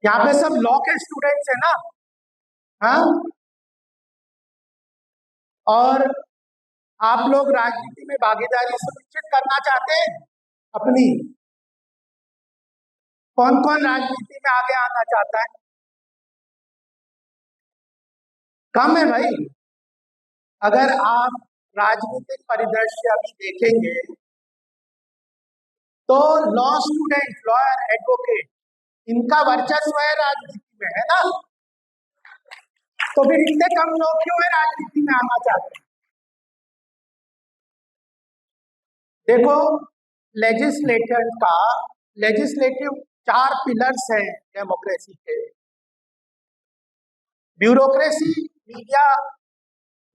यहाँ पे सब लॉ के स्टूडेंट्स है ना? हाँ, और आप लोग राजनीति में भागीदारी सुनिश्चित करना चाहते हैं अपनी? कौन कौन राजनीति में आगे आना चाहता है? कम है भाई। अगर आप राजनीतिक परिदृश्य अभी देखेंगे तो लॉ स्टूडेंट, लॉयर, एडवोकेट, इनका वर्चस्व है राजनीति में, है ना? तो फिर इतने कम लोग क्यों है राजनीति में आना चाहते हैं? देखो, लेजिस्लेटिव 4 पिलर्स हैं डेमोक्रेसी के: ब्यूरोक्रेसी, मीडिया,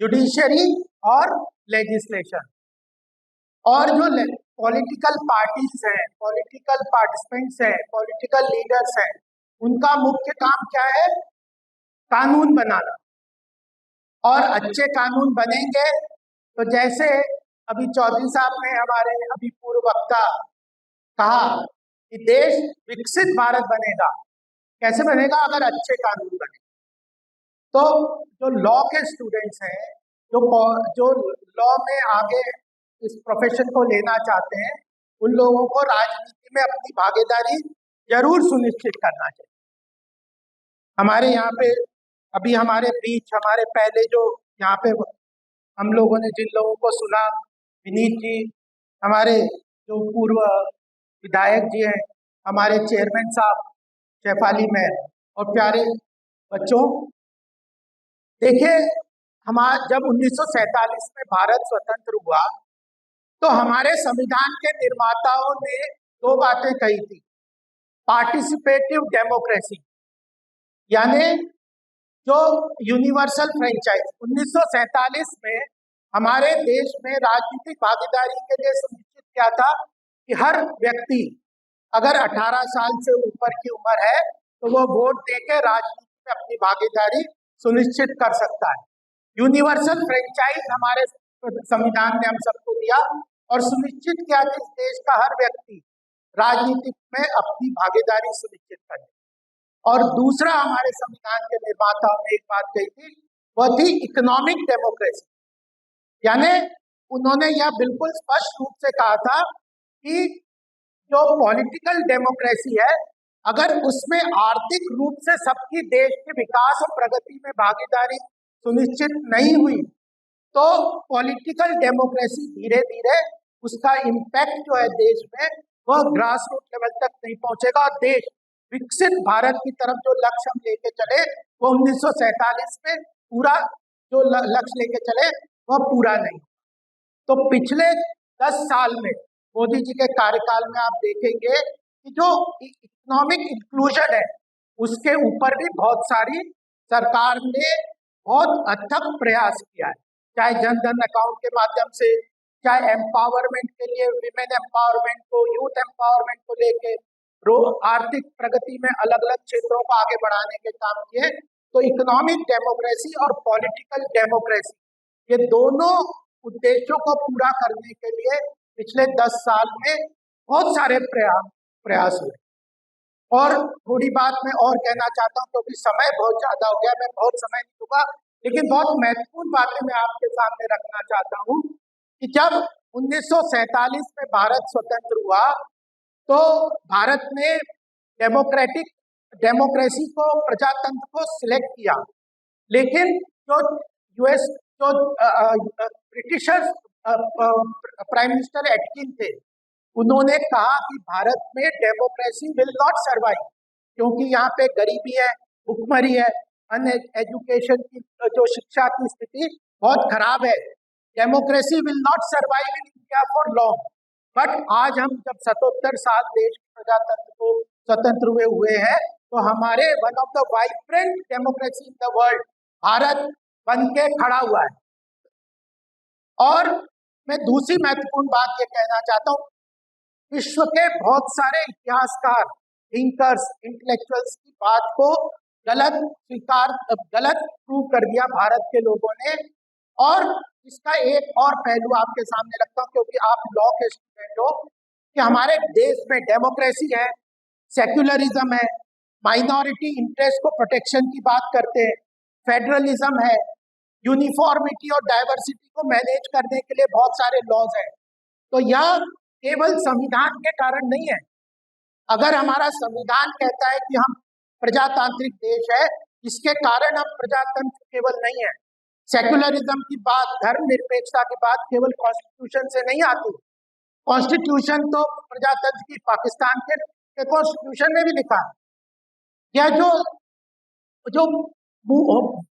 जुडिशरी और लेजिस्लेशन। और जो पॉलिटिकल पार्टीज हैं, पॉलिटिकल पार्टिसिपेंट्स हैं, पॉलिटिकल लीडर्स हैं, उनका मुख्य काम क्या है? कानून बनाना। और अच्छे कानून बनेंगे तो जैसे अभी चौधरी साहब ने, हमारे अभी पूर्व वक्ता, कहा कि देश विकसित भारत बनेगा। कैसे बनेगा? अगर अच्छे कानून बने। तो जो लॉ के स्टूडेंट्स हैं, जो लॉ में आगे इस प्रोफेशन को लेना चाहते हैं, उन लोगों को राजनीति में अपनी भागीदारी जरूर सुनिश्चित करना चाहिए। हमारे यहाँ पे अभी हमारे बीच, हमारे पहले जो यहाँ पे हम लोगों ने जिन लोगों को सुना, विनीत जी, हमारे जो पूर्व विधायक जी हैं, हमारे चेयरमैन साहब शेफाली मैम, और प्यारे बच्चों, देखिए, हमारा जब 1947 में भारत स्वतंत्र हुआ तो हमारे संविधान के निर्माताओं ने 2 बातें कही थी: पार्टिसिपेटिव डेमोक्रेसी, यानी जो यूनिवर्सल फ्रेंचाइज। 1947 में हमारे देश में राजनीतिक भागीदारी के लिए सुनिश्चित किया था कि हर व्यक्ति अगर 18 साल से ऊपर की उम्र है तो वो वोट देकर राजनीति में अपनी भागीदारी सुनिश्चित कर सकता है। यूनिवर्सल फ्रेंचाइज हमारे संविधान ने हम सबको दिया और सुनिश्चित किया कि इस देश का हर व्यक्ति राजनीति में अपनी भागीदारी सुनिश्चित करे। और दूसरा, हमारे संविधान के निर्माताओं ने एक बात कही थी, वह थी इकोनॉमिक डेमोक्रेसी। यानी उन्होंने यह बिल्कुल स्पष्ट रूप से कहा था कि जो पॉलिटिकल डेमोक्रेसी है, अगर उसमें आर्थिक रूप से सबकी देश के विकास और प्रगति में भागीदारी सुनिश्चित नहीं हुई तो पॉलिटिकल डेमोक्रेसी धीरे धीरे उसका इम्पैक्ट जो है देश में, वह ग्रास रूट लेवल तक नहीं पहुंचेगा और देश विकसित भारत की तरफ जो लक्ष्य हम लेके चले, वो 1947 में पूरा जो लक्ष्य लेके चले वह पूरा नहीं। तो पिछले 10 साल में मोदी जी के कार्यकाल में आप देखेंगे कि जो इकोनॉमिक इंक्लूजन है, उसके ऊपर भी बहुत सारी सरकार ने बहुत अथक प्रयास किया है, चाहे जन धन अकाउंट के माध्यम से, चाहे एम्पावरमेंट के लिए, विमेन एम्पावरमेंट को, यूथ एम्पावरमेंट को लेके, आर्थिक प्रगति में अलग अलग क्षेत्रों को आगे बढ़ाने के काम किए। तो इकोनॉमिक डेमोक्रेसी और पॉलिटिकल डेमोक्रेसी, ये दोनों उद्देश्यों को पूरा करने के लिए पिछले 10 साल में बहुत सारे प्रयास हुए। और थोड़ी बात मैं और कहना चाहता हूँ क्योंकि समय बहुत ज्यादा हो गया, मैं बहुत समय नहीं दूंगा, लेकिन बहुत महत्वपूर्ण बातें मैं आपके सामने रखना चाहता हूँ कि जब 1947 में भारत स्वतंत्र हुआ तो भारत ने डेमोक्रेसी को, प्रजातंत्र को सिलेक्ट किया, लेकिन जो यूएस, जो ब्रिटिशर्स प्राइम मिनिस्टर एटकिन थे, उन्होंने कहा कि भारत में डेमोक्रेसी विल नॉट सर्वाइव, क्योंकि यहाँ पे गरीबी है, भुखमरी है, एजुकेशन की, जो शिक्षा की स्थिति बहुत खराब है। Democracy will not survive in India for long. But आज हम जब 77 साल देश के प्रजातंत्र को स्वतंत्र हुए हैं, तो हमारे one of the vibrant democracy in the world Bharat बन के खड़ा हुआ है। और मैं दूसरी महत्वपूर्ण बात ये कहना चाहता हूँ, विश्व के बहुत सारे इतिहासकार, थिंकर्स, इंटेलेक्चुअल्स की बात को गलत प्रूव कर दिया भारत के लोगों ने। और इसका एक और पहलू आपके सामने रखता हूँ, क्योंकि आप लॉ के स्टूडेंट हो, कि हमारे देश में डेमोक्रेसी है, सेक्युलरिज्म है, माइनॉरिटी इंटरेस्ट को प्रोटेक्शन की बात करते हैं, फेडरलिज्म है, यूनिफॉर्मिटी और डाइवर्सिटी को मैनेज करने के लिए बहुत सारे लॉज हैं। तो यह केवल संविधान के कारण नहीं है। अगर हमारा संविधान कहता है कि हम प्रजातांत्रिक देश है, इसके कारण हम प्रजातंत्र केवल नहीं है। सेक्युलरिज्म की बात, धर्मनिरपेक्षता की बात केवल कॉन्स्टिट्यूशन से नहीं आती। कॉन्स्टिट्यूशन तो प्रजातंत्र की पाकिस्तान के कॉन्स्टिट्यूशन में भी लिखा है। यह जो जो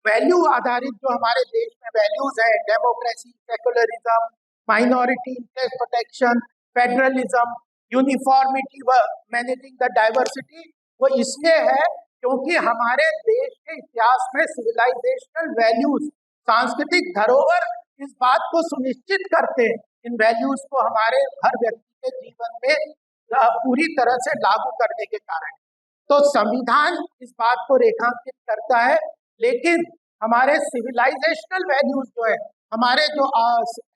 वैल्यू आधारित जो हमारे देश में वैल्यूज है, democracy, secularism, minority interest protection, federalism, uniformity व मैनेजिंग द डाइवर्सिटी, वो इसलिए है क्योंकि हमारे देश के इतिहास में सिविलाइजेशनल वैल्यूज, सांस्कृतिक धरोहर इस बात को सुनिश्चित करते हैं, इन वैल्यूज को हमारे हर व्यक्ति के जीवन में पूरी तरह से लागू करने के कारण। तो संविधान इस बात को रेखांकित करता है, लेकिन हमारे सिविलाइजेशनल वैल्यूज जो है, हमारे जो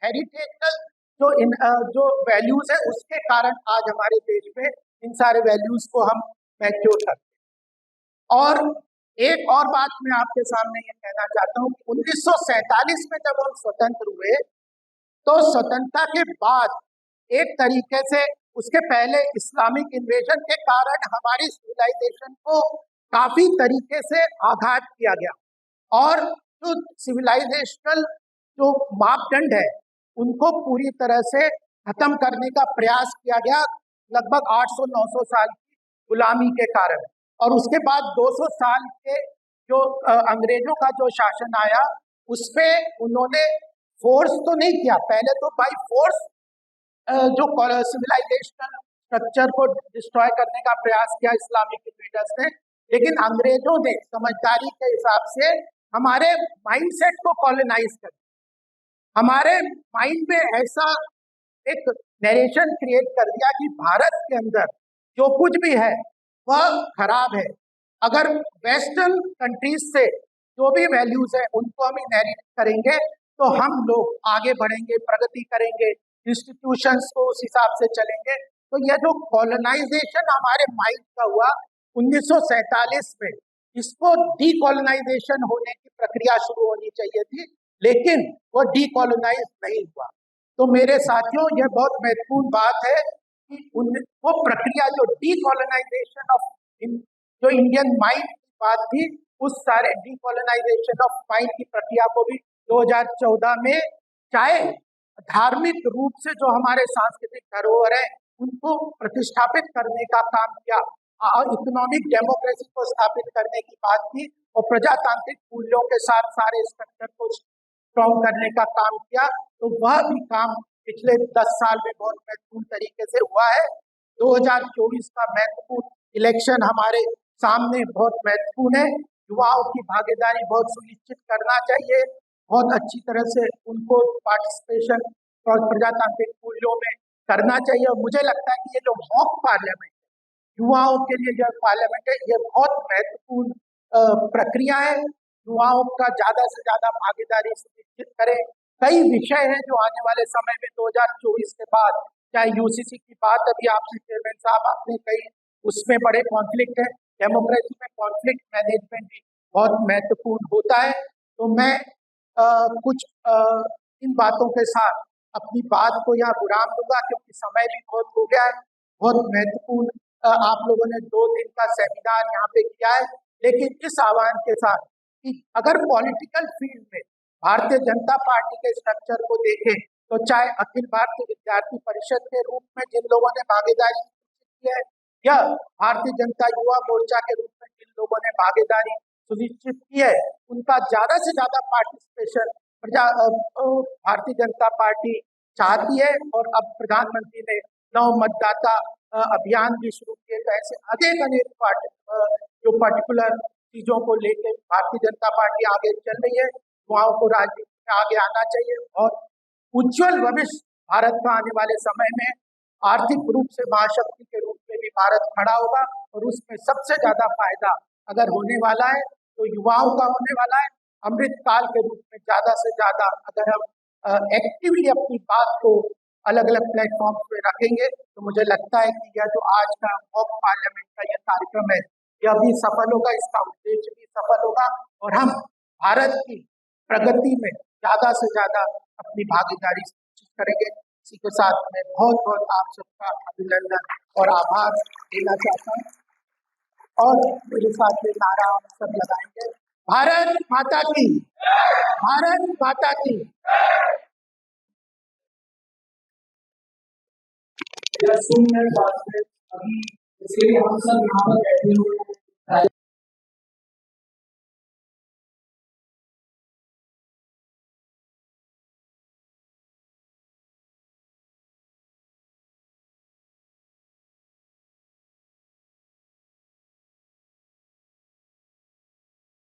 हेरिटेजल जो वैल्यूज है, उसके कारण आज हमारे देश में इन सारे वैल्यूज को हम मैच्योर करते हैं। और एक और बात मैं आपके सामने ये कहना चाहता हूँ कि 1947 में जब हम स्वतंत्र हुए, तो स्वतंत्रता के बाद एक तरीके से, उसके पहले इस्लामिक इन्वेजन के कारण हमारी सिविलाइजेशन को काफी तरीके से आघात किया गया, और जो सिविलाइजेशनल जो मापदंड है उनको पूरी तरह से खत्म करने का प्रयास किया गया, लगभग 800-900 साल की गुलामी के कारण। और उसके बाद 200 साल के जो अंग्रेजों का जो शासन आया, उसपे उन्होंने फोर्स तो नहीं किया, पहले तो बाय फोर्स जो सिविलाइजेशनल स्ट्रक्चर को डिस्ट्रॉय करने का प्रयास किया इस्लामिक इन्वेडर्स ने, लेकिन अंग्रेजों ने समझदारी के हिसाब से हमारे माइंडसेट को कॉलोनाइज कर, हमारे माइंड में ऐसा एक नरेशन क्रिएट कर दिया कि भारत के अंदर जो कुछ भी है वह खराब है। अगर वेस्टर्न कंट्रीज से जो भी वैल्यूज है उनको हम इनहेरिट करेंगे तो हम लोग आगे बढ़ेंगे, प्रगति करेंगे, इंस्टीट्यूशंस को उस हिसाब से चलेंगे। तो यह जो कॉलोनाइजेशन हमारे माइंड का हुआ 1947 में, इसको डीकॉलोनाइजेशन होने की प्रक्रिया शुरू होनी चाहिए थी, लेकिन वो डीकॉलोनाइज नहीं हुआ। तो मेरे साथियों, यह बहुत महत्वपूर्ण बात है कि वो प्रक्रिया जो डीकॉलोनाइजेशन ऑफ जो इंडियन माइंड की बात थी, उस सारे डीकॉलोनाइजेशन ऑफ माइंड की प्रक्रिया को भी 2014 में, चाहे धार्मिक रूप से जो हमारे सांस्कृतिक धरोहर है उनको प्रतिष्ठापित करने का काम किया, और इकोनॉमिक डेमोक्रेसी को स्थापित करने की बात की, और प्रजातांत्रिक मूल्यों के साथ सारे स्ट्रक्चर को स्ट्रॉन्ग करने का काम किया। तो वह भी काम पिछले 10 साल में बहुत महत्वपूर्ण तरीके से हुआ है। 2024 का महत्वपूर्ण इलेक्शन हमारे सामने बहुत महत्वपूर्ण है। युवाओं की भागीदारी बहुत सुनिश्चित करना चाहिए, बहुत अच्छी तरह से उनको पार्टिसिपेशन और प्रजातांत्रिक मूल्यों में करना चाहिए। और मुझे लगता है कि ये जो मॉक पार्लियामेंट युवाओं के लिए जो पार्लियामेंट है, ये बहुत महत्वपूर्ण प्रक्रिया है। युवाओं का ज्यादा से ज्यादा भागीदारी सुनिश्चित करें। कई विषय हैं जो आने वाले समय में 2024 के बाद, चाहे यूसीसी की बात अभी आपसे चेयरमैन साहब आपने कही, उसमें बड़े कॉन्फ्लिक्ट है, डेमोक्रेसी में कॉन्फ्लिक्ट मैनेजमेंट भी बहुत महत्वपूर्ण होता है। तो मैं कुछ इन बातों के साथ अपनी बात को यहाँ विराम दूंगा, क्योंकि समय भी बहुत हो गया है। बहुत महत्वपूर्ण आप लोगों ने 2 दिन का सेमिनार यहाँ पे किया है, लेकिन इस आह्वान के साथ कि अगर पॉलिटिकल फील्ड में भारतीय जनता पार्टी के स्ट्रक्चर को देखें, तो चाहे अखिल भारतीय विद्यार्थी परिषद के रूप में जिन लोगों ने भागीदारी की है, या भारतीय जनता युवा मोर्चा के रूप में जिन लोगों ने भागीदारी सुनिश्चित की है, उनका ज्यादा से ज्यादा पार्टिसिपेशन भारतीय जनता पार्टी चाहती है। और अब प्रधानमंत्री ने नव मतदाता अभियान भी शुरू किए, तो ऐसे अनेक जो पर्टिकुलर चीजों को लेकर भारतीय जनता पार्टी आगे चल रही है। युवाओं को राजनीति में आगे आना चाहिए, और उज्जवल भविष्य भारत का आने वाले समय में आर्थिक रूप से महाशक्ति के रूप में भी भारत खड़ा होगा, और उसमें सबसे ज्यादा फायदा अगर होने वाला है तो युवाओं का होने वाला है। अमृत काल के रूप में ज्यादा से ज्यादा अगर हम एक्टिवली अपनी बात को अलग अलग प्लेटफॉर्म पे रखेंगे, तो मुझे लगता है कि यह जो आज का मॉक पार्लियामेंट का यह कार्यक्रम है, यह भी सफल होगा, इसका उद्देश्य भी सफल होगा और हम भारत की प्रगति में ज्यादा से ज्यादा अपनी भागीदारी सुनिश्चित करेंगे। इसी के साथ मैं बहुत बहुत आप सबका अभिनंदन और आभार देना चाहता हूँ और मेरे साथ में नारा आप सब लगाएंगे, भारत माता की, भारत माता की। अभी इसलिए हम सब यहाँ पर बैठे हुए